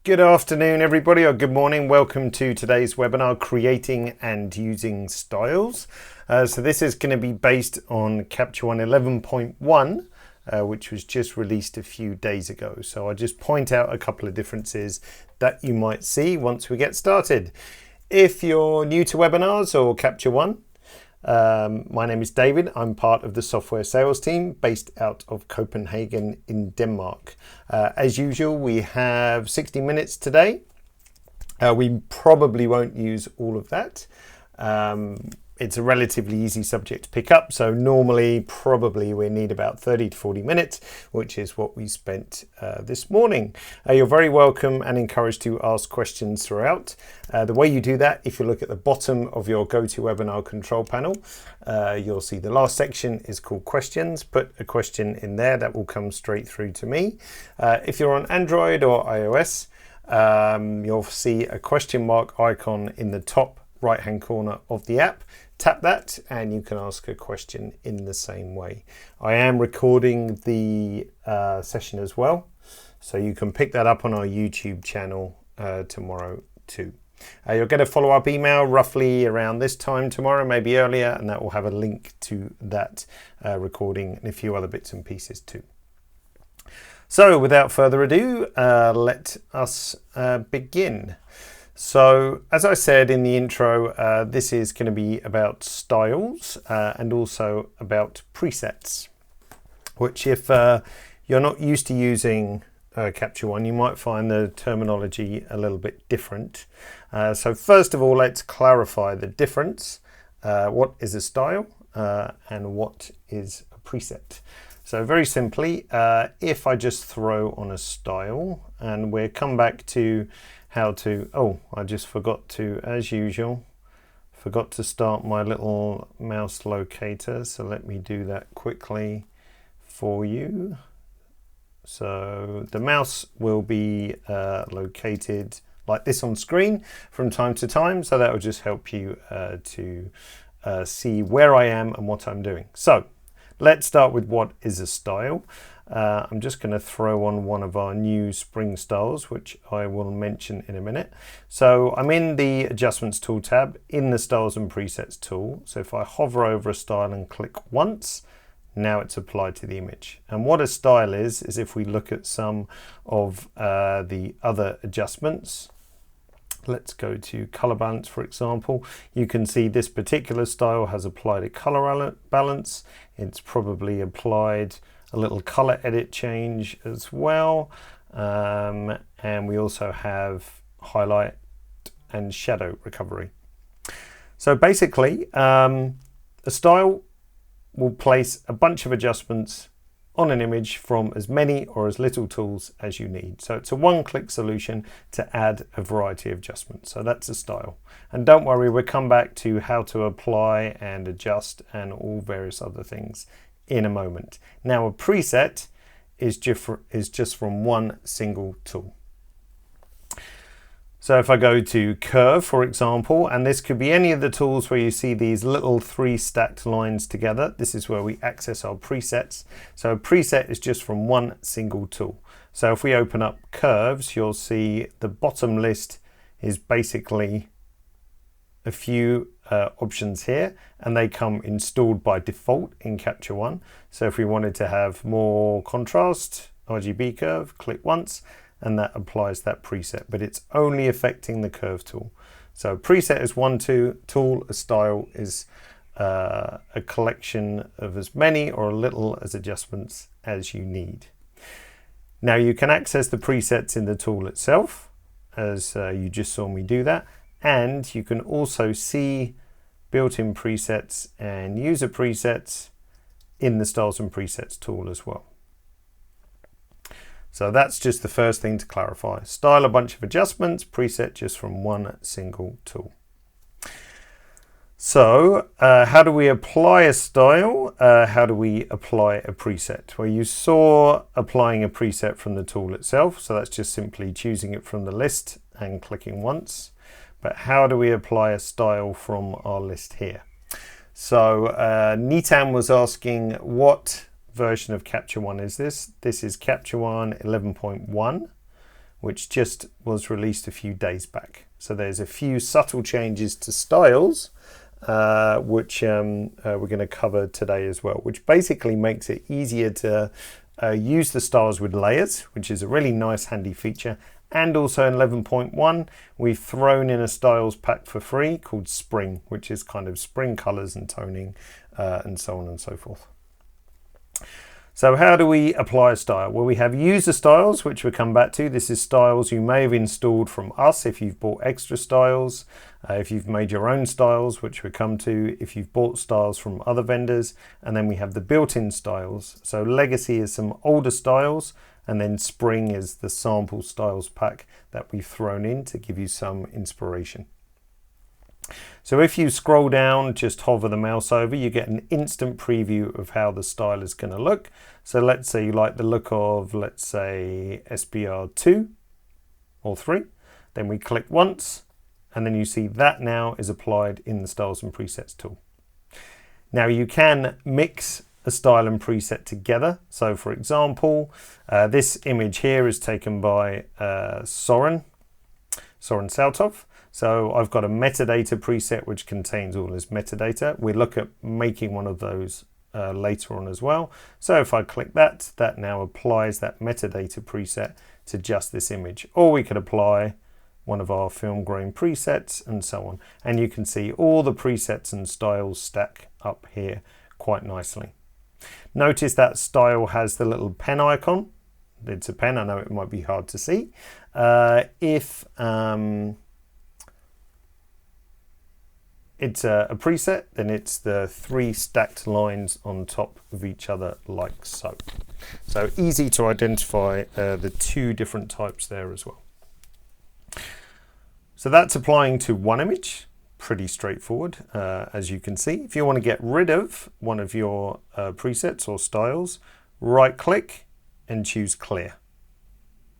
Good afternoon, everybody, or good morning. Welcome to today's webinar, Creating and Using Styles. So this is going to be based on Capture One 11.1, which was just released a few days ago. So I'll just point out a couple of differences that you might see once we get started. If you're new to webinars or Capture One, my name is David. I'm part of the software sales team based out of Copenhagen in Denmark. As usual, we have 60 minutes today. We probably won't use all of that. It's a relatively easy subject to pick up, so normally probably we need about 30 to 40 minutes, which is what we spent this morning. You're very welcome and encouraged to ask questions throughout. The way you do that, if you look at the bottom of your GoToWebinar control panel, you'll see the last section is called questions. Put a question in there, that will come straight through to me. If you're on Android or iOS, you'll see a question mark icon in the top right hand corner of the app. Tap that and you can ask a question in the same way. I am recording the session as well, so you can pick that up on our YouTube channel tomorrow too. You'll get a follow-up email roughly around this time tomorrow, maybe earlier, and that will have a link to that recording and a few other bits and pieces too. So without further ado, let us begin. So as I said in the intro, this is going to be about styles and also about presets, which if you're not used to using Capture One, you might find the terminology a little bit different. So first of all, let's clarify the difference. What is a style and what is a preset? So very simply, if I just throw on a style, and we'll come back to how to, I just forgot to, as usual, forgot to start my little mouse locator. So let me do that quickly for you. So the mouse will be located like this on screen from time to time. So that will just help you to see where I am and what I'm doing. So let's start with what is a style. I'm just going to throw on one of our new spring styles, which I will mention in a minute. So I'm in the Adjustments tool tab in the Styles and Presets tool. So if I hover over a style and click once, now it's applied to the image. And what a style is if we look at some of the other adjustments. Let's go to color balance, for example. You can see this particular style has applied a color balance. It's probably applied a little color edit change as well. And we also have highlight and shadow recovery. So basically, a style will place a bunch of adjustments on an image from as many or as little tools as you need. So it's a one-click solution to add a variety of adjustments. So that's a style. And don't worry, we'll come back to how to apply and adjust and all various other things in a moment. Now a preset is just from one single tool. So if I go to Curve, for example, and this could be any of the tools where you see these little three stacked lines together, this is where we access our presets. So a preset is just from one single tool. So if we open up Curves, you'll see the bottom list is basically a few options here, and they come installed by default in Capture One. So if we wanted to have more contrast, RGB curve, click once, and that applies that preset, but it's only affecting the curve tool. So preset is one tool, a style is a collection of as many or a little as adjustments as you need. Now you can access the presets in the tool itself, as you just saw me do that, and you can also see built-in presets and user presets in the Styles and Presets tool as well. So that's just the first thing to clarify. Style, a bunch of adjustments, preset just from one single tool. So how do we apply a style? How do we apply a preset? Well, you saw applying a preset from the tool itself. So that's just simply choosing it from the list and clicking once. But how do we apply a style from our list here? So Nitan was asking, what version of Capture One is this? This is Capture One 11.1. which just was released a few days back. So there's a few subtle changes to styles, which we're going to cover today as well, which basically makes it easier to use the styles with layers, which is a really nice handy feature. And also in 11.1, we've thrown in a styles pack for free called Spring, which is kind of spring colors and toning and so on and so forth. So how do we apply a style? Well, we have user styles, which we'll come back to. This is styles you may have installed from us if you've bought extra styles, if you've made your own styles, which we'll come to, if you've bought styles from other vendors. And then we have the built-in styles. So Legacy is some older styles, and then Spring is the sample styles pack that we've thrown in to give you some inspiration. So if you scroll down, just hover the mouse over, you get an instant preview of how the style is going to look. So let's say you like the look of, let's say, SPR 2 or 3. Then we click once, and then you see that now is applied in the Styles and Presets tool. Now you can mix a style and preset together. So for example, this image here is taken by Soren Saltov. So I've got a metadata preset which contains all this metadata. We look at making one of those later on as well. So if I click that, that now applies that metadata preset to just this image. Or we could apply one of our film grain presets and so on. And you can see all the presets and styles stack up here quite nicely. Notice that style has the little pen icon. It's a pen, I know it might be hard to see. If it's a preset, then it's the 3 stacked lines on top of each other like so. So easy to identify the 2 different types there as well. So that's applying to one image. Pretty straightforward, as you can see. If you want to get rid of one of your presets or styles, right click and choose clear,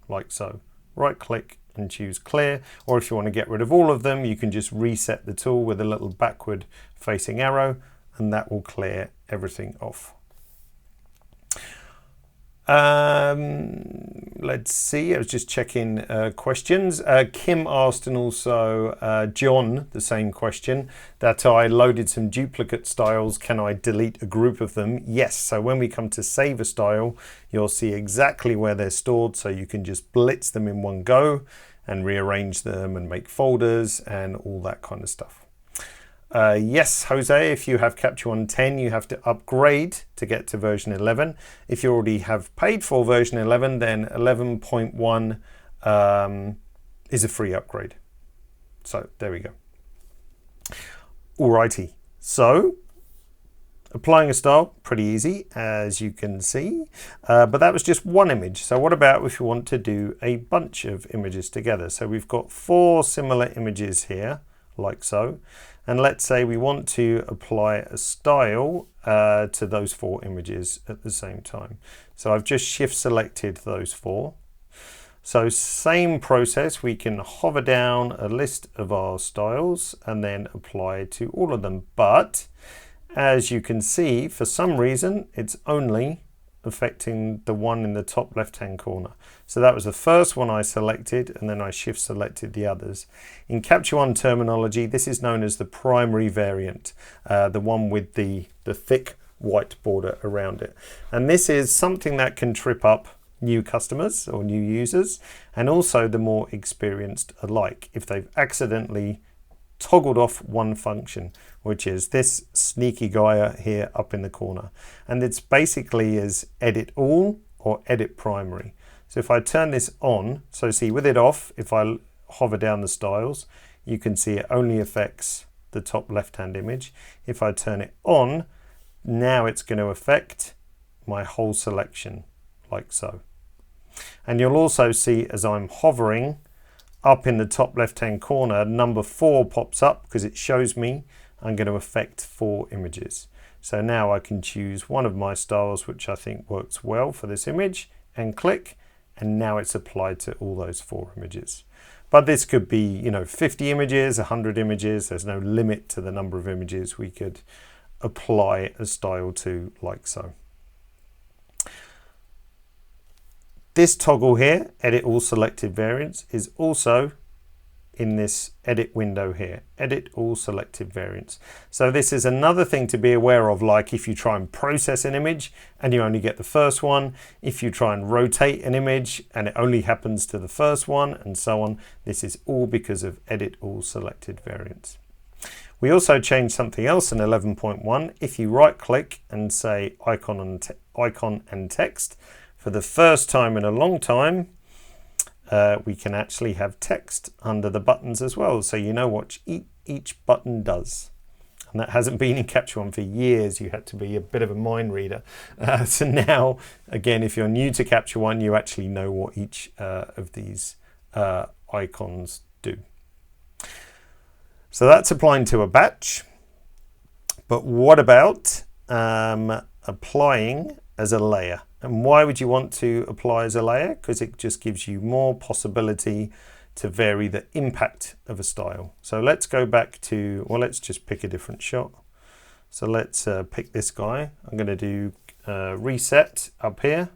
like so. Right click and choose clear, or if you want to get rid of all of them, you can just reset the tool with a little backward facing arrow, and that will clear everything off. Let's see, I was just checking questions. Kim asked, and also John, the same question, that I loaded some duplicate styles. Can I delete a group of them? Yes, so when we come to save a style, you'll see exactly where they're stored, so you can just blitz them in one go and rearrange them and make folders and all that kind of stuff. Yes, Jose, if you have Capture One 10, you have to upgrade to get to version 11. If you already have paid for version 11, then 11.1 is a free upgrade. So there we go. Alrighty, so applying a style, pretty easy, as you can see, but that was just one image. So what about if you want to do a bunch of images together? So we've got 4 similar images here, like so. And let's say we want to apply a style to those 4 images at the same time. So I've just shift selected those 4. So same process, we can hover down a list of our styles and then apply to all of them. But as you can see, for some reason, it's only affecting the one in the top left-hand corner. So that was the first one I selected, and then I shift selected the others. In Capture One terminology, this is known as the primary variant, the one with the thick white border around it. And this is something that can trip up new customers or new users, and also the more experienced alike, if they've accidentally toggled off one function, which is this sneaky guy here up in the corner. And it's basically is edit all or edit primary. So if I turn this on, so see with it off, if I hover down the styles, you can see it only affects the top left-hand image. If I turn it on, now it's going to affect my whole selection, like so. And you'll also see as I'm hovering up in the top left-hand corner, number 4 pops up because it shows me I'm going to affect 4 images. So now I can choose one of my styles, which I think works well for this image, and click, and now it's applied to all those 4 images. But this could be, you know, 50 images, 100 images. There's no limit to the number of images we could apply a style to, like so. This toggle here, edit all selected variants, is also in this edit window here, edit all selected variants. So this is another thing to be aware of, like if you try and process an image and you only get the first one, if you try and rotate an image and it only happens to the first one, and so on. This is all because of edit all selected variants. We also changed something else in 11.1. If you right click and say icon and text, for the first time in a long time, we can actually have text under the buttons as well, so you know what each button does. And that hasn't been in Capture One for years. You had to be a bit of a mind reader. So now, again, if you're new to Capture One, you actually know what each of these icons do. So that's applying to a batch. But what about applying as a layer? And why would you want to apply as a layer? Because it just gives you more possibility to vary the impact of a style. So let's go back to, well, let's just pick a different shot. So let's pick this guy. I'm going to do reset up here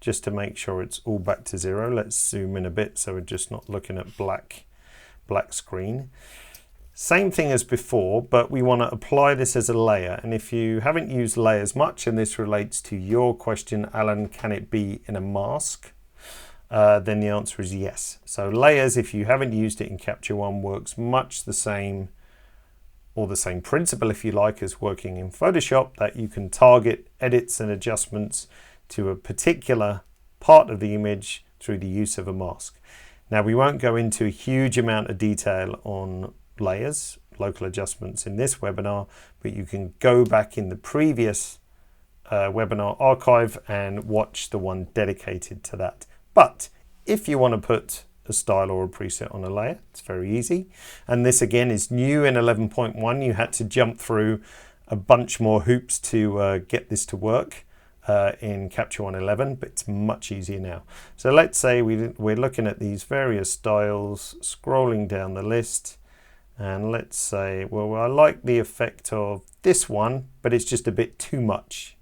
just to make sure it's all back to 0. Let's zoom in a bit so we're just not looking at black screen. Same thing as before, but we want to apply this as a layer. And if you haven't used layers much, and this relates to your question, Alan, can it be in a mask? Then the answer is yes. So layers, if you haven't used it in Capture One, works much the same, or the same principle, if you like, as working in Photoshop, that you can target edits and adjustments to a particular part of the image through the use of a mask. Now, we won't go into a huge amount of detail on layers, local adjustments in this webinar, but you can go back in the previous webinar archive and watch the one dedicated to that. But if you want to put a style or a preset on a layer, it's very easy. And this again is new in 11.1. You had to jump through a bunch more hoops to get this to work in Capture One 11, but it's much easier now. So let's say we're looking at these various styles, scrolling down the list. And let's say, well, I like the effect of this one, but it's just a bit too much.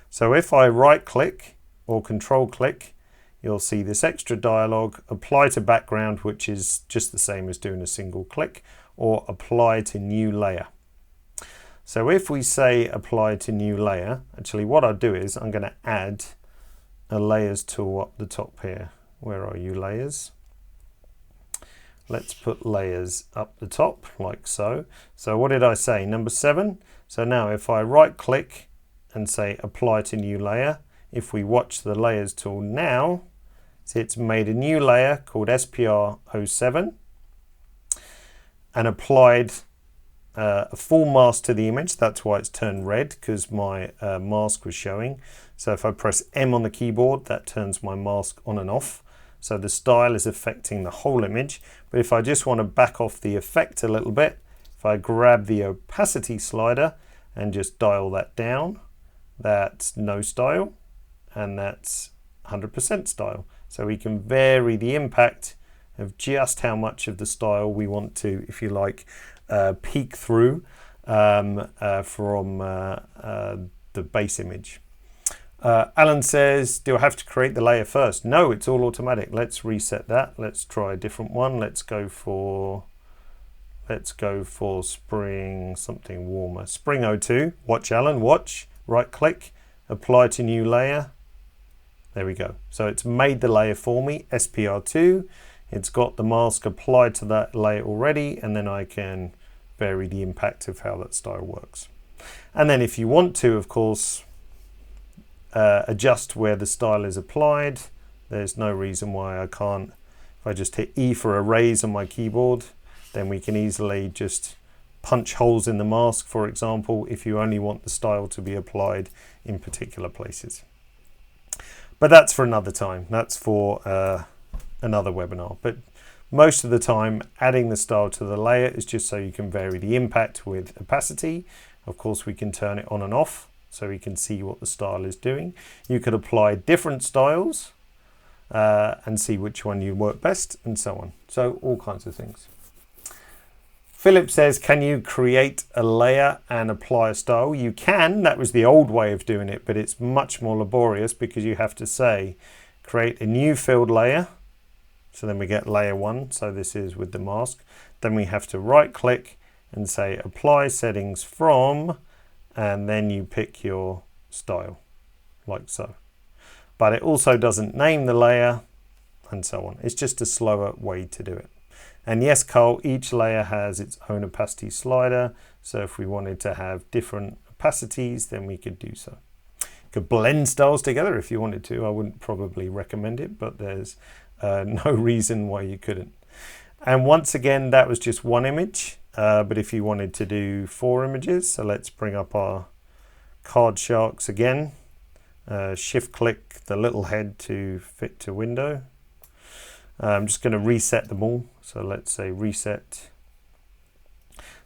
So if I right click or control click, you'll see this extra dialog, apply to background, which is just the same as doing a single click, or apply to new layer. So if we say apply to new layer, actually what I'll do is I'm going to add a layers tool up the top here. Where are you, layers? Let's put layers up the top like so. So what did I say? Number 7. So now if I right click and say apply to new layer, if we watch the layers tool now, see it's made a new layer called SPR07 and applied a full mask to the image. That's why it's turned red, because my mask was showing. So if I press M on the keyboard, that turns my mask on and off. So the style is affecting the whole image. But if I just want to back off the effect a little bit, if I grab the opacity slider and just dial that down, that's no style, and that's 100% style. So we can vary the impact of just how much of the style we want to, if you like, peek through from the base image. Alan says, do I have to create the layer first? No, it's all automatic. Let's reset that. Let's try a different one. Let's go for spring, something warmer. Spring 02. Watch, Alan, watch. Right click, apply to new layer. There we go. So it's made the layer for me, SPR2. It's got the mask applied to that layer already, and then I can vary the impact of how that style works. And then if you want to, of course, adjust where the style is applied, there's no reason why I can't. If I just hit E for erase on my keyboard, then we can easily just punch holes in the mask, for example, if you only want the style to be applied in particular places. But that's for another time. That's for another webinar. But most of the time, adding the style to the layer is just so you can vary the impact with opacity. Of course, we can turn it on and off so we can see what the style is doing. You could apply different styles and see which one you work best, and so on. So all kinds of things. Philip says, can you create a layer and apply a style? You can. That was the old way of doing it, but it's much more laborious because you have to say create a new filled layer. So then we get layer 1, so this is with the mask. Then we have to right click and say apply settings from, and then you pick your style, like so. But it also doesn't name the layer and so on. It's just a slower way to do it. And yes, Carl, each layer has its own opacity slider. So if we wanted to have different opacities, then we could do so. Could blend styles together if you wanted to. I wouldn't probably recommend it, but there's no reason why you couldn't. And once again, that was just one image. But if you wanted to do 4 images, so let's bring up our card sharks again. Shift click the little head to fit to window. I'm just going to reset them all. So let's say reset.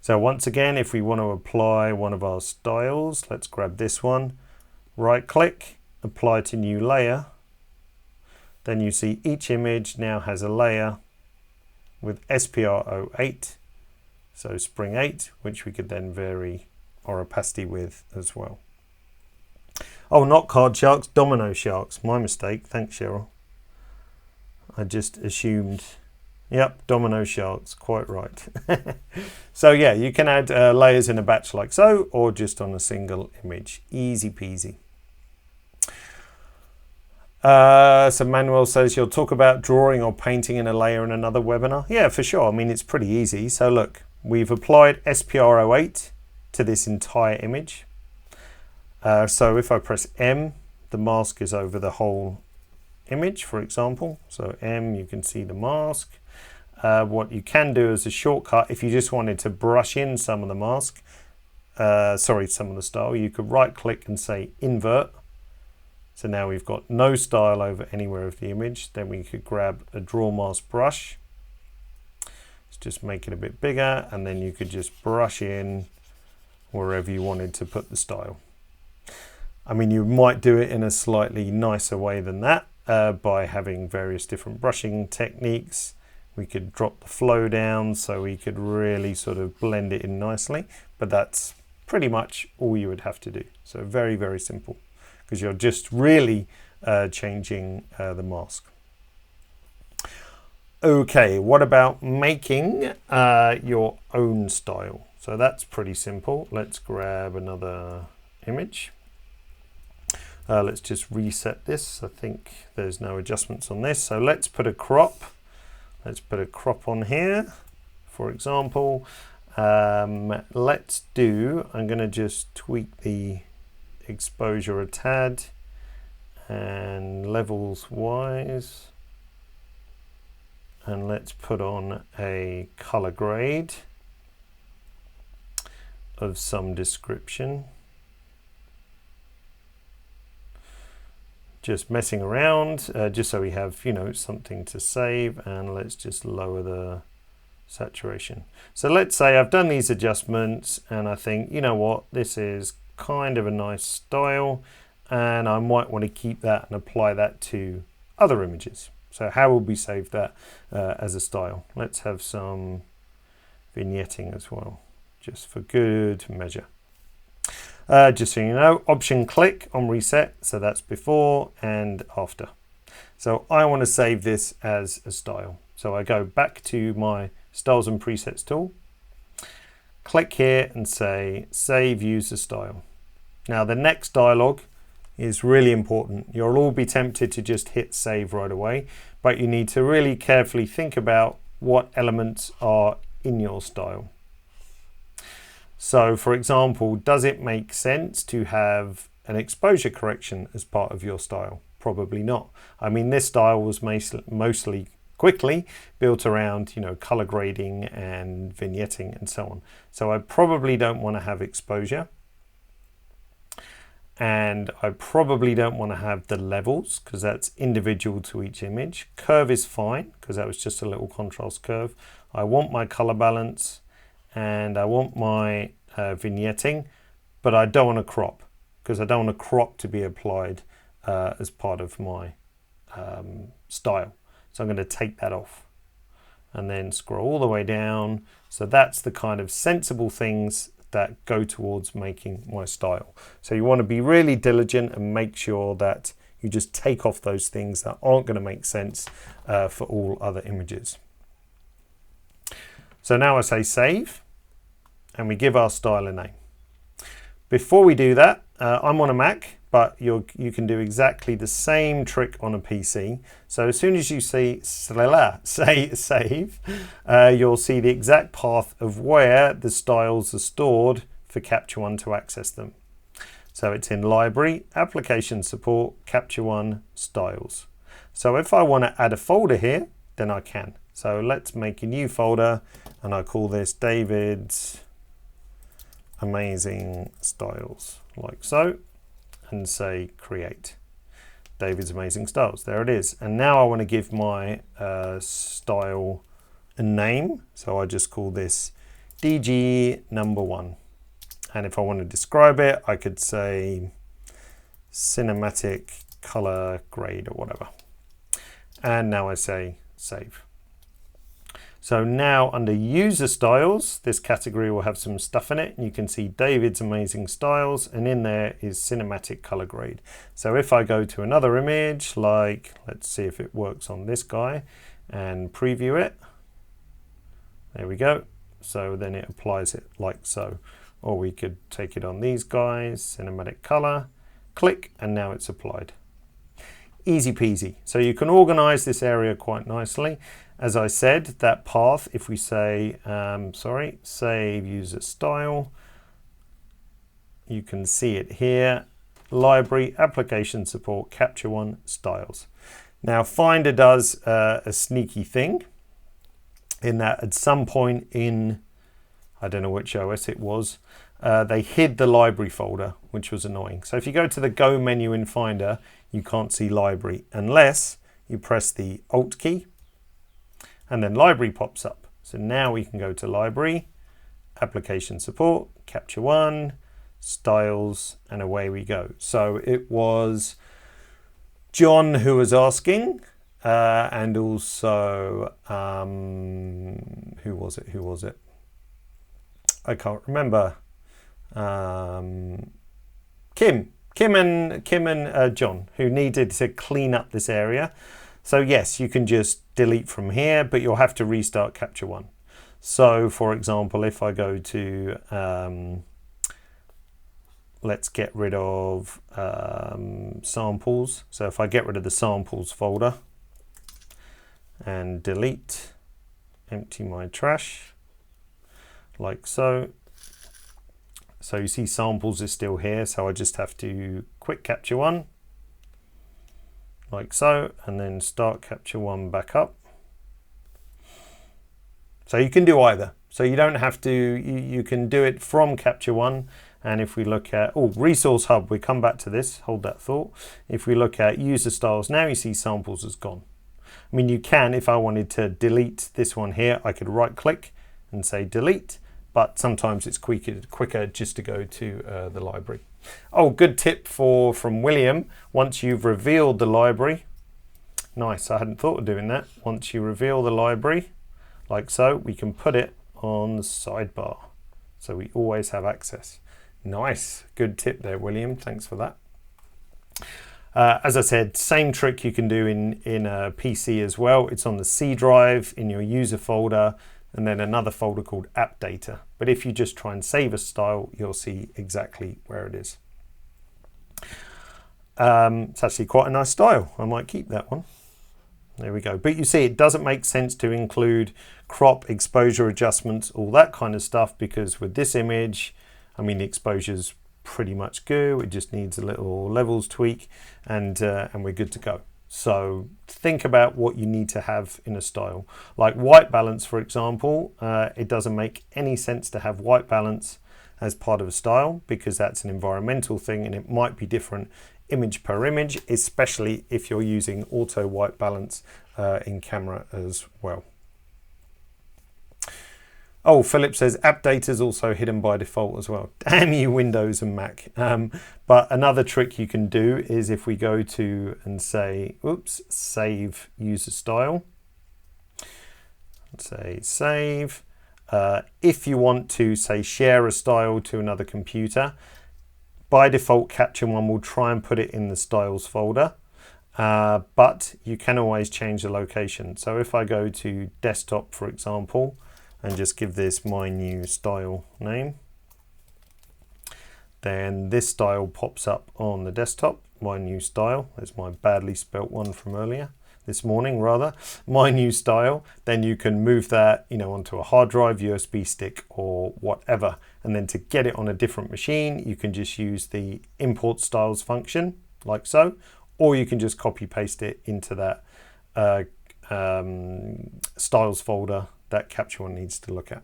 So once again, if we want to apply one of our styles, let's grab this one, right click, apply to new layer. Then you see each image now has a layer with SPR08, so Spring 8, which we could then vary our opacity with as well. Oh, not card sharks, domino sharks. My mistake. Thanks, Cheryl. I just assumed. Yep, domino sharks. Quite right. So yeah, you can add layers in a batch like so, or just on a single image. Easy peasy. So Manuel says you'll talk about drawing or painting in a layer in another webinar. Yeah, for sure. I mean, it's pretty easy. So look, we've applied SPR08 to this entire image. So if I press M, the mask is over the whole image, for example. So M, you can see the mask. What you can do as a shortcut, if you just wanted to brush in some of the mask, some of the style, you could right click and say invert. So now we've got no style over anywhere of the image. Then we could grab a draw mask brush. Let's just make it a bit bigger, and then you could just brush in wherever you wanted to put the style. I mean, you might do it in a slightly nicer way than that by having various different brushing techniques. We could drop the flow down so we could really sort of blend it in nicely, but that's pretty much all you would have to do. So very, very simple, because you're just really changing the mask. Okay, what about making your own style? So that's pretty simple. Let's grab another image. Let's just reset this. I think there's no adjustments on this. So let's put a crop. Let's put a crop on here, for example. Let's do, I'm going to just tweak the exposure a tad and levels wise. And let's put on a color grade of some description. Just messing around, just so we have, something to save, and let's just lower the saturation. So let's say I've done these adjustments and I think, you know what, this is kind of a nice style, and I might want to keep that and apply that to other images. So how would we save that as a style? Let's have some vignetting as well, just for good measure. Just so you know, option click on reset, so that's before and after. So I want to save this as a style. So I go back to my styles and presets tool, click here and say save user style. Now the next dialog is really important. You'll all be tempted to just hit save right away, but you need to really carefully think about what elements are in your style. So for example, does it make sense to have an exposure correction as part of your style? Probably not. I mean, this style was mostly quickly built around, color grading and vignetting and so on. So I probably don't want to have exposure. And I probably don't want to have the levels because that's individual to each image. Curve is fine because that was just a little contrast curve. I want my color balance and I want my vignetting, but I don't want to crop because I don't want a crop to be applied as part of my style. So I'm going to take that off and then scroll all the way down. So that's the kind of sensible things that go towards making my style. So you want to be really diligent and make sure that You just take off those things that aren't going to make sense for all other images. So now I say save, and we give our style a name. Before we do that, I'm on a Mac, but you can do exactly the same trick on a PC. So as soon as you say save, you'll see the exact path of where the styles are stored for Capture One to access them. So it's in Library, Application Support, Capture One, Styles. So if I want to add a folder here, then I can. So let's make a new folder, and I call this David's Amazing Styles, like so, and say create. David's Amazing Styles, there it is. And now I want to give my style a name, so I just call this DG number 1. And if I want to describe it, I could say cinematic color grade or whatever. And now I say save. So now under user styles, this category will have some stuff in it. You can see David's Amazing Styles, and in there is cinematic color grade. So if I go to another image, like, let's see if it works on this guy, and preview it. There we go. So then it applies it like so. Or we could take it on these guys, cinematic color, click, and now it's applied. Easy peasy. So you can organize this area quite nicely. As I said, that path, if we say, save user style, you can see it here, Library, Application Support, Capture One, Styles. Now Finder does a sneaky thing in that at some point in, I don't know which OS it was, they hid the library folder, which was annoying. So if you go to the Go menu in Finder, you can't see library unless you press the Alt key, and then library pops up. So now we can go to Library, Application Support, Capture One, Styles, and away we go. So it was John who was asking, and also, who was it? I can't remember. Kim and John, who needed to clean up this area. So yes, you can just delete from here, but you'll have to restart Capture One. So for example, if I go to, let's get rid of samples. So if I get rid of the samples folder and delete, empty my trash, like so. So you see samples is still here, so I just have to quick Capture One, like so, and then start Capture One back up. So you can do either. So you don't have to, you can do it from Capture One. And if we look at, Resource Hub, we come back to this, hold that thought. If we look at user styles, now you see samples has gone. I mean, you can, if I wanted to delete this one here, I could right click and say delete. But sometimes it's quicker just to go to the library. Oh, good tip from William. Once you've revealed the library, nice, I hadn't thought of doing that. Once you reveal the library, like so, we can put it on the sidebar. So we always have access. Nice, good tip there, William, thanks for that. As I said, same trick you can do in a PC as well. It's on the C drive in your user folder, and then another folder called App Data. But if you just try and save a style, you'll see exactly where it is. It's actually quite a nice style. I might keep that one. There we go. But you see, it doesn't make sense to include crop, exposure adjustments, all that kind of stuff, because with this image, I mean, the exposure's pretty much good. It just needs a little levels tweak, and we're good to go. So think about what you need to have in a style. Like white balance, for example, it doesn't make any sense to have white balance as part of a style because that's an environmental thing and it might be different image per image, especially if you're using auto white balance in camera as well. Oh, Philip says app data is also hidden by default as well. Damn you, Windows and Mac. But another trick you can do is if we go to and say, save user style. Say save. If you want to say share a style to another computer, by default Capture One will try and put it in the styles folder. but you can always change the location. So if I go to desktop, for example, and just give this my new style name, then this style pops up on the desktop, my new style. There's my badly spelt one from earlier, this morning rather, my new style. Then you can move that, onto a hard drive, USB stick or whatever. And then to get it on a different machine, you can just use the import styles function like so, or you can just copy paste it into that styles folder that Capture One needs to look at,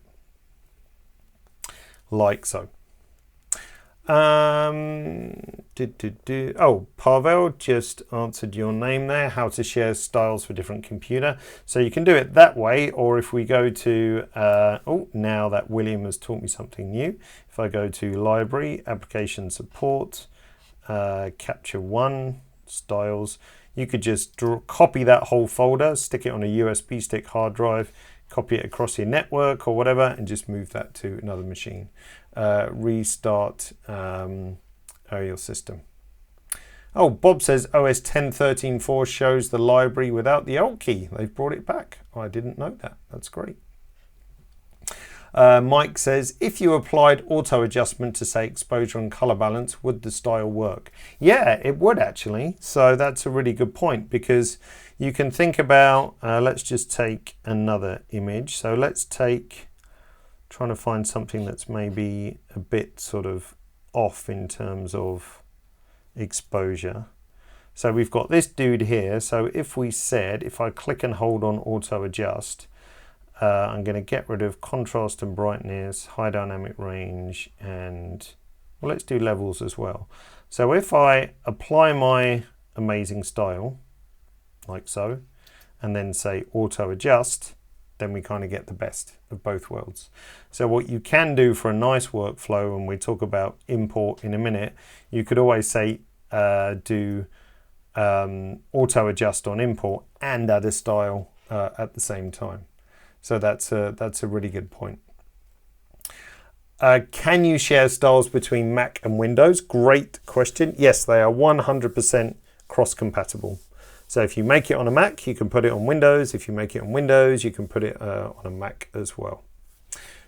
like so. Oh, Pavel just answered your name there, how to share styles for different computer. So you can do it that way, or if we go to, now that William has taught me something new, if I go to Library, Application Support, Capture One, Styles, you could just copy that whole folder, stick it on a USB stick hard drive, copy it across your network or whatever, and just move that to another machine. Restart your system. Oh, Bob says OS 10.13.4 shows the library without the Alt key. They've brought it back. I didn't know that. That's great. Mike says, if you applied auto adjustment to say exposure and color balance, would the style work? Yeah, it would actually. So that's a really good point, because you can think about, let's just take another image. So let's take, trying to find something that's maybe a bit sort of off in terms of exposure. So we've got this dude here. So if I click and hold on auto adjust, I'm going to get rid of contrast and brightness, high dynamic range, and well, let's do levels as well. So if I apply my amazing style, like so, and then say auto adjust, then we kind of get the best of both worlds. So what you can do for a nice workflow, and we talk about import in a minute, you could always say do auto adjust on import and add a style at the same time. So that's a really good point. Can you share styles between Mac and Windows? Great question. Yes, they are 100% cross-compatible. So if you make it on a Mac, you can put it on Windows. If you make it on Windows, you can put it on a Mac as well.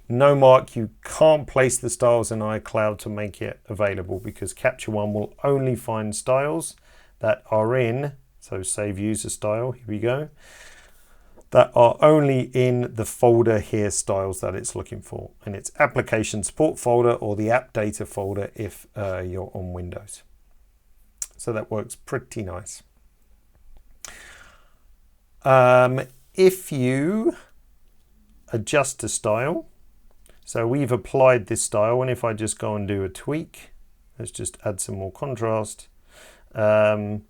No, Mark, you can't place the styles in iCloud to make it available, because Capture One will only find styles that are in, so save user style, here we go, that are only in the folder here, styles that it's looking for, and it's application support folder or the app data folder if you're on Windows. So that works pretty nice. If you adjust a style, so we've applied this style, and if I just go and do a tweak, let's just add some more contrast, then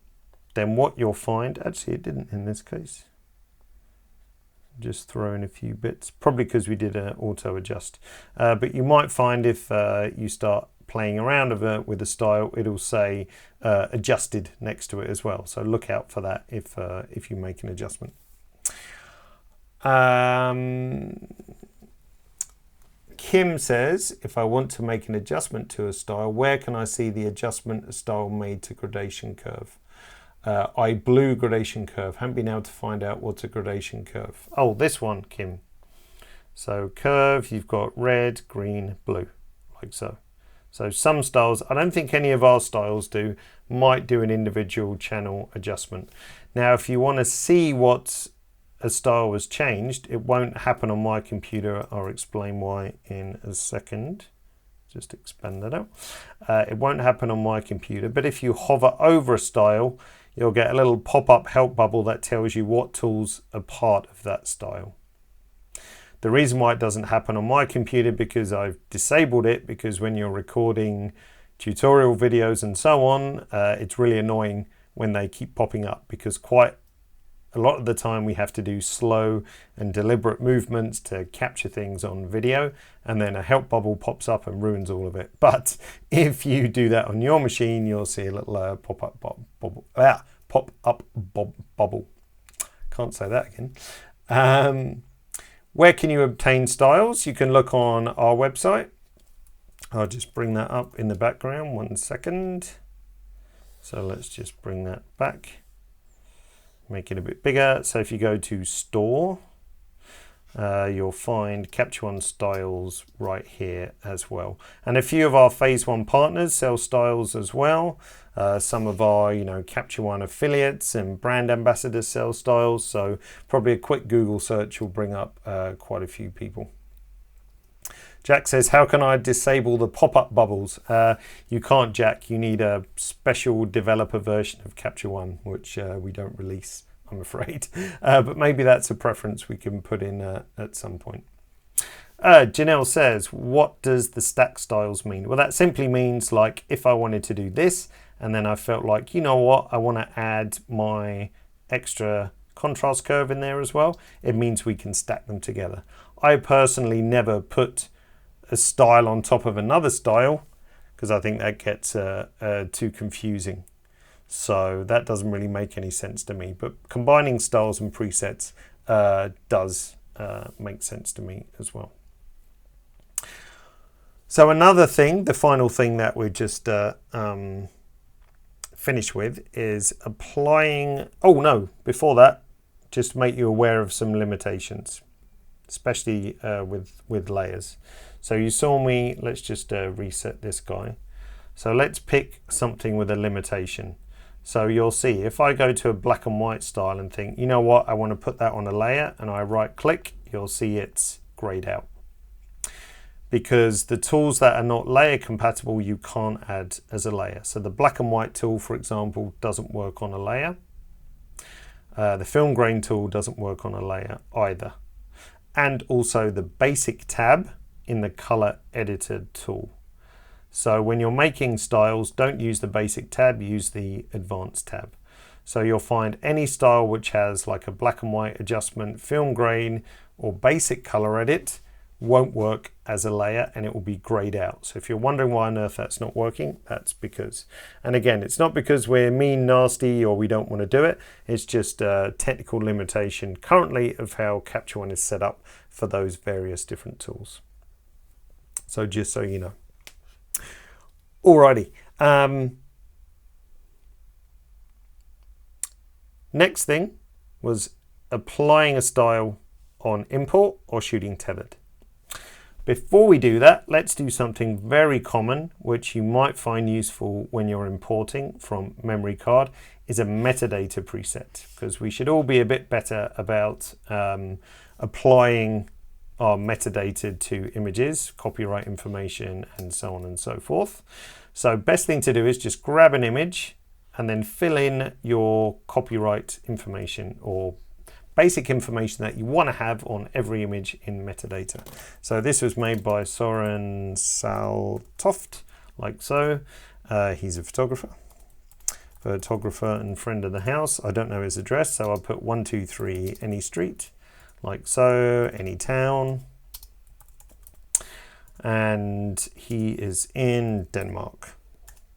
what you'll find, actually it didn't in this case, just throw in a few bits, probably because we did an auto adjust, but you might find if you start playing around with a style, it'll say adjusted next to it as well, so look out for that if you make an adjustment. Kim says, if I want to make an adjustment to a style, where can I see the adjustment a style made to gradation curve? iBlue gradation curve. Haven't been able to find out what's a gradation curve. Oh, this one, Kim. So curve, you've got red, green, blue, like so. So some styles, I don't think any of our styles do, might do an individual channel adjustment. Now, if you want to see what a style was changed, it won't happen on my computer. I'll explain why in a second. Just expand that out. It won't happen on my computer, but if you hover over a style, you'll get a little pop-up help bubble that tells you what tools are part of that style. The reason why it doesn't happen on my computer, because I've disabled it, because when you're recording tutorial videos and so on, it's really annoying when they keep popping up, because quite a lot of the time we have to do slow and deliberate movements to capture things on video, and then a help bubble pops up and ruins all of it. But if you do that on your machine, you'll see a little pop-up bubble. Can't say that again. Where can you obtain styles? You can look on our website. I'll just bring that up in the background, 1 second. So let's just bring that back. make it a bit bigger. So if you go to Store, you'll find Capture One styles right here as well. And a few of our Phase One partners sell styles as well. Some of our, Capture One affiliates and brand ambassadors sell styles. So probably a quick Google search will bring up quite a few people. Jack says, how can I disable the pop-up bubbles? You can't, Jack. You need a special developer version of Capture One, which we don't release, I'm afraid. But maybe that's a preference we can put in at some point. Janelle says, what does the stack styles mean? Well, that simply means like if I wanted to do this and then I felt like, you know what, I want to add my extra contrast curve in there as well. It means we can stack them together. I personally never put a style on top of another style because I think that gets too confusing. So that doesn't really make any sense to me. But combining styles and presets does make sense to me as well. So another thing, the final thing that we're just finished with is applying, before that, just to make you aware of some limitations, especially with layers. So you saw me, let's just reset this guy. So let's pick something with a limitation. So you'll see if I go to a black and white style and think, you know what, I want to put that on a layer, and I right click, you'll see it's grayed out. Because the tools that are not layer compatible, you can't add as a layer. So the black and white tool, for example, doesn't work on a layer. The film grain tool doesn't work on a layer either. And also the basic tab in the color editor tool. So when you're making styles, don't use the basic tab, use the advanced tab. So you'll find any style which has like a black and white adjustment, film grain, or basic color edit won't work as a layer, and it will be grayed out. So if you're wondering why on earth that's not working, that's because, and again, it's not because we're mean, nasty, or we don't want to do it. It's just a technical limitation currently of how Capture One is set up for those various different tools. So just so you know. Alrighty. Next thing was applying a style on import or shooting tethered. Before we do that, let's do something very common, which you might find useful when you're importing from memory card, is a metadata preset, because we should all be a bit better about applying our metadata to images, copyright information, and so on and so forth. So best thing to do is just grab an image and then fill in your copyright information or basic information that you want to have on every image in metadata. So this was made by Soren Saltoft, like so. He's a photographer and friend of the house. I don't know his address, so I'll put 123 any street, like so, any town. And he is in Denmark.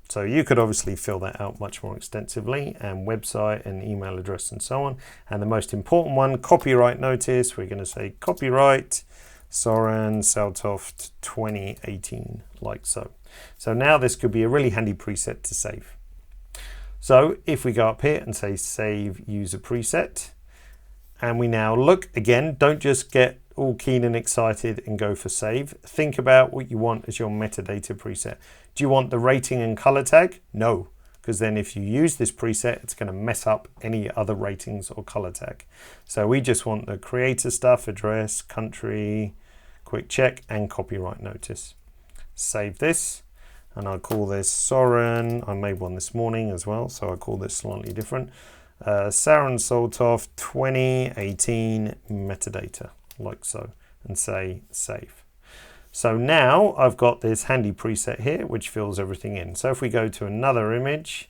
So you could obviously fill that out much more extensively, and website and email address and so on. And the most important one, copyright notice. We're going to say copyright Soren Saltoft 2018, like so. So now this could be a really handy preset to save. So if we go up here and say save user preset, and we now look again, don't just get all keen and excited and go for save. Think about what you want as your metadata preset. Do you want the rating and color tag? No, because then if you use this preset, it's going to mess up any other ratings or color tag. So we just want the creator stuff, address, country, quick check, and copyright notice. Save this, and I'll call this Soren. I made one this morning as well, so I'll call this slightly different. Soren Saltoft 2018 metadata, like so, and say save. So now I've got this handy preset here which fills everything in. So if we go to another image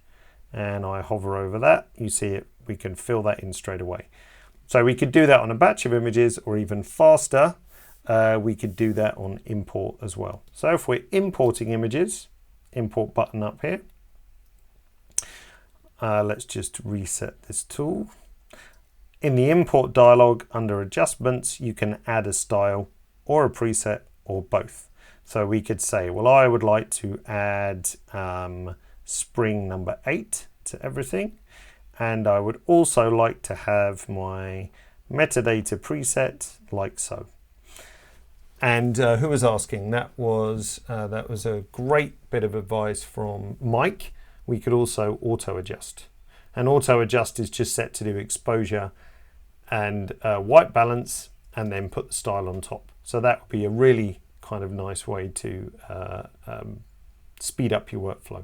and I hover over that, you see it, we can fill that in straight away. So we could do that on a batch of images, or even faster, we could do that on import as well. So if we're importing images, import button up here. Let's just reset this tool. In the import dialog under adjustments, you can add a style or a preset or both. So we could say, well, I would like to add spring number 8 to everything. And I would also like to have my metadata preset like so. And who was asking? That was a great bit of advice from Mike. We could also auto adjust. And auto adjust is just set to do exposure and white balance, and then put the style on top. So that would be a really kind of nice way to speed up your workflow.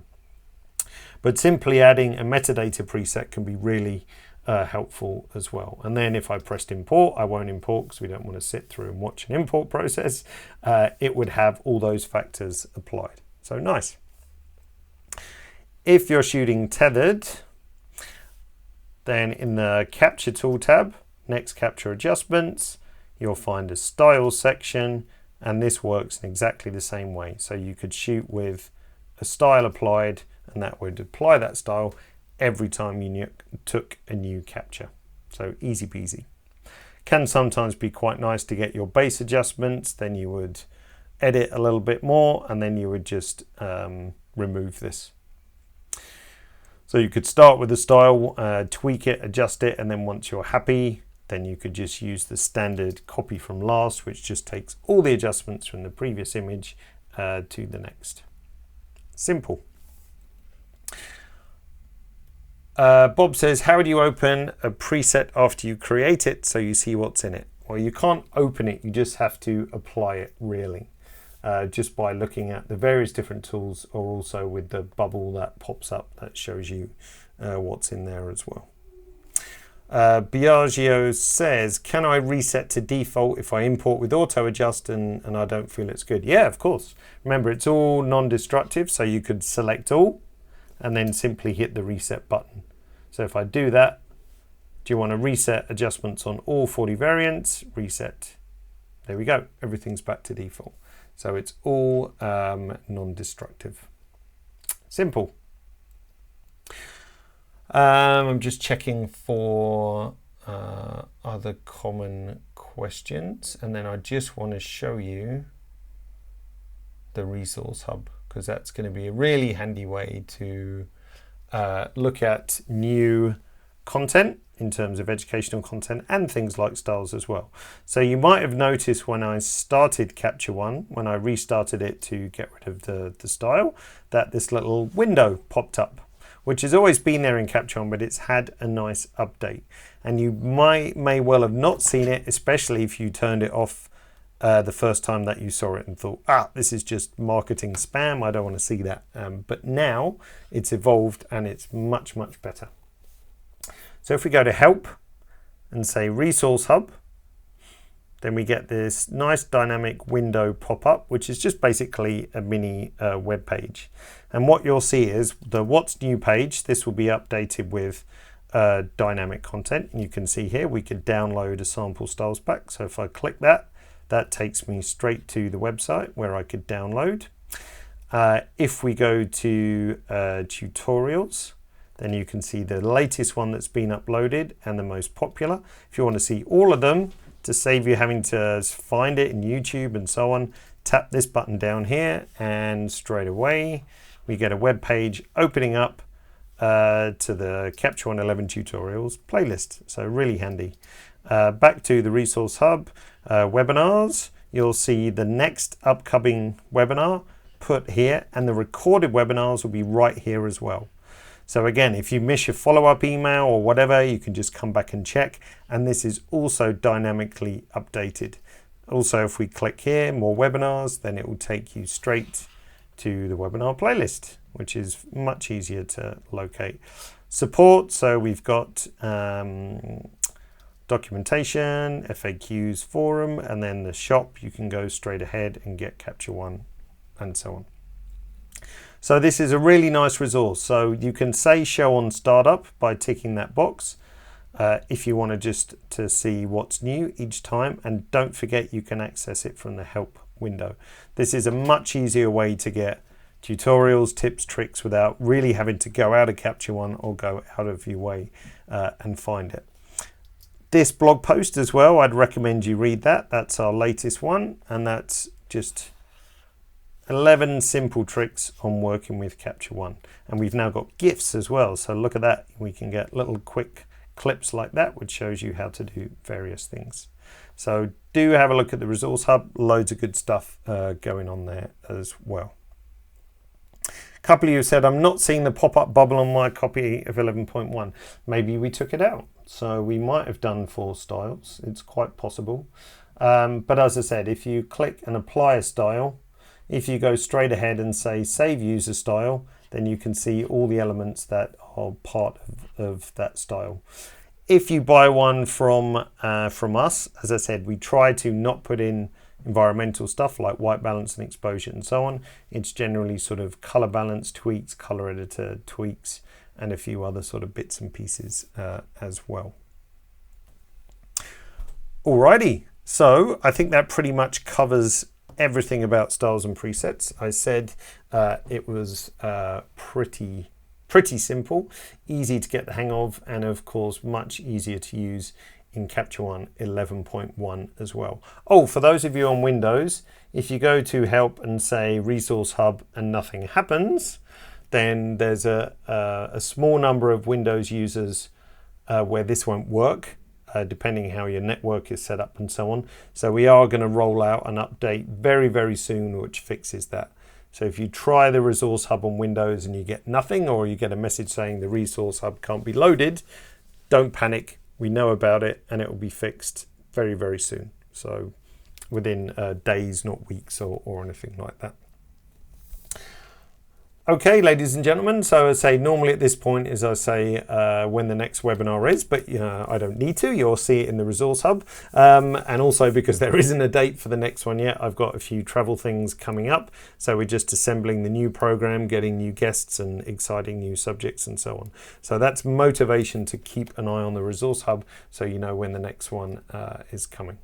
But simply adding a metadata preset can be really helpful as well. And then if I pressed import, I won't import because we don't want to sit through and watch an import process. It would have all those factors applied. So nice. If you're shooting tethered, then in the capture tool tab, next capture adjustments, you'll find a style section, and this works in exactly the same way. So you could shoot with a style applied, and that would apply that style every time you took a new capture. So easy peasy. Can sometimes be quite nice to get your base adjustments, then you would edit a little bit more, and then you would just remove this. So you could start with the style, tweak it, adjust it, and then once you're happy, then you could just use the standard copy from last, which just takes all the adjustments from the previous image to the next. Simple. Bob says, how do you open a preset after you create it so you see what's in it? Well, you can't open it, you just have to apply it really. Just by looking at the various different tools, or also with the bubble that pops up that shows you what's in there as well. Biagio says, can I reset to default if I import with auto adjust and I don't feel it's good? Yeah, of course. Remember, it's all non-destructive, so you could select all and then simply hit the reset button. So if I do that, do you want to reset adjustments on all 40 variants? Reset. There we go. Everything's back to default. So it's all non-destructive. Simple. I'm just checking for other common questions, and then I just want to show you the resource hub, because that's going to be a really handy way to look at new content in terms of educational content and things like styles as well. So you might have noticed when I started Capture One, when I restarted it to get rid of the style, that this little window popped up, which has always been there in Capture One, but it's had a nice update. And you may well have not seen it, especially if you turned it off the first time that you saw it and thought, this is just marketing spam, I don't want to see that. But now it's evolved and it's much, much better. So if we go to help and say resource hub, then we get this nice dynamic window pop up, which is just basically a mini web page. And what you'll see is the what's new page. This will be updated with dynamic content. And you can see here we could download a sample styles pack. So if I click that, that takes me straight to the website where I could download. If we go to tutorials, then you can see the latest one that's been uploaded and the most popular. If you want to see all of them, to save you having to find it in YouTube and so on, tap this button down here, and straight away we get a web page opening up to the Capture One 11 tutorials playlist. So really handy. Back to the resource hub, webinars, you'll see the next upcoming webinar put here, and the recorded webinars will be right here as well. So again, if you miss your follow-up email or whatever, you can just come back and check. And this is also dynamically updated. Also, if we click here, more webinars, then it will take you straight to the webinar playlist, which is much easier to locate. Support, so we've got documentation, FAQs, forum, and then the shop. You can go straight ahead and get Capture One and so on. So this is a really nice resource. So you can say show on startup by ticking that box if you want to just to see what's new each time. And don't forget you can access it from the help window. This is a much easier way to get tutorials, tips, tricks without really having to go out of Capture One or go out of your way and find it. This blog post as well, I'd recommend you read that. That's our latest one, and that's just 11 simple tricks on working with Capture One. And we've now got GIFs as well. So look at that. We can get little quick clips like that, which shows you how to do various things. So do have a look at the Resource Hub. Loads of good stuff going on there as well. A couple of you said, I'm not seeing the pop-up bubble on my copy of 11.1. Maybe we took it out. So we might have done for styles. It's quite possible. But as I said, if you click and apply a style, if you go straight ahead and say save user style, then you can see all the elements that are part of that style. If you buy one from us, as I said, we try to not put in environmental stuff like white balance and exposure and so on. It's generally sort of color balance tweaks, color editor tweaks, and a few other sort of bits and pieces as well. Alrighty, so I think that pretty much covers everything about styles and presets. I said it was pretty simple, easy to get the hang of, and of course much easier to use in Capture One 11.1 as well. Oh, for those of you on Windows, if you go to help and say Resource Hub and nothing happens, then there's a small number of Windows users where this won't work, depending how your network is set up and so on. So we are going to roll out an update very, very soon which fixes that. So if you try the Resource Hub on Windows and you get nothing, or you get a message saying the Resource Hub can't be loaded, don't panic. We know about it and it will be fixed very, very soon. So within days, not weeks or anything like that. Okay, ladies and gentlemen, so I say normally at this point is I say when the next webinar is, but I don't need to. You'll see it in the Resource Hub. And also because there isn't a date for the next one yet, I've got a few travel things coming up. So we're just assembling the new program, getting new guests and exciting new subjects and so on. So that's motivation to keep an eye on the Resource Hub so you know when the next one is coming.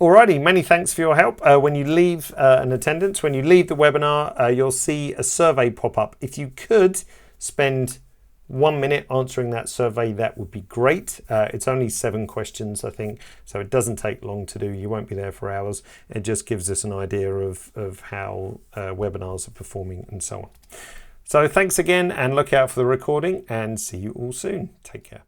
Alrighty, many thanks for your help. When you leave an attendance, when you leave the webinar, you'll see a survey pop up. If you could spend 1 minute answering that survey, that would be great. It's only 7 questions, I think, so it doesn't take long to do. You won't be there for hours. It just gives us an idea of how webinars are performing and so on. So thanks again, and look out for the recording, and see you all soon. Take care.